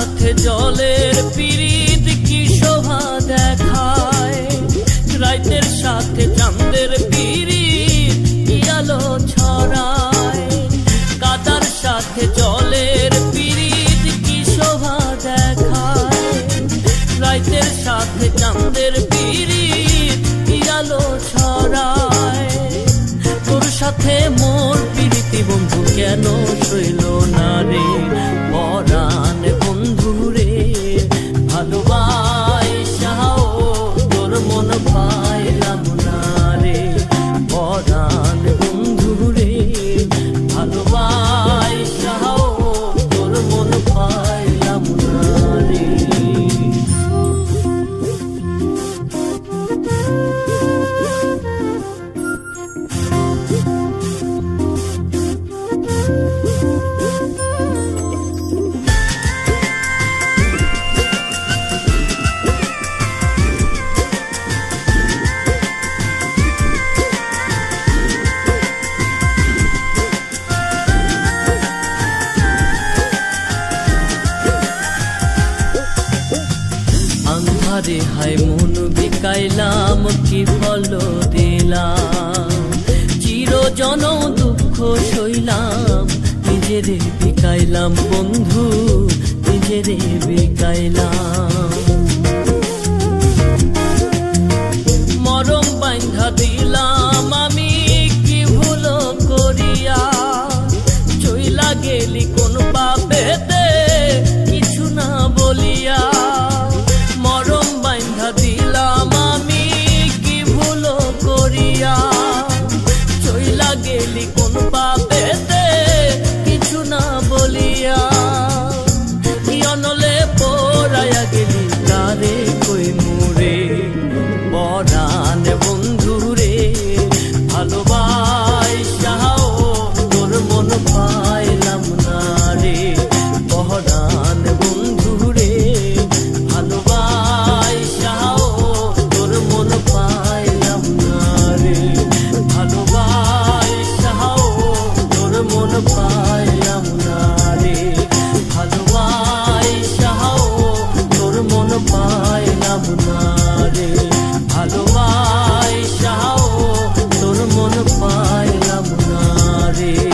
সাথে জলের পিরিত কি শোভা দেখায়, রাইতের সাথে চাঁদের পিরিত কি আলো ছড়ায়। কাদার সাথে জলের পিরিত কি শোভা দেখায়, রাইতের সাথে চাঁদের পিরিত কি আলো ছড়ায়। তোর সাথে মোর পিরিতি বন্ধু কেন সইল না রে, পরাণ বন্ধু রে ভালোবাসাও তোর মন পাইলাম না রে, পরাণ বন্ধু রে ভালোবাসাও তোর মন পাইলাম না রে। আরে হায় মন বিকাইলাম কি ফল দিলাম, চিরজন দুঃখ সইলাম, নিজেরে বিকাইলাম বন্ধু নিজেরে বিকাইলাম। মরম বাঁধা দিলাম আমি কি ভুল করিয়া, চইলা গেলি কোন পাপেতে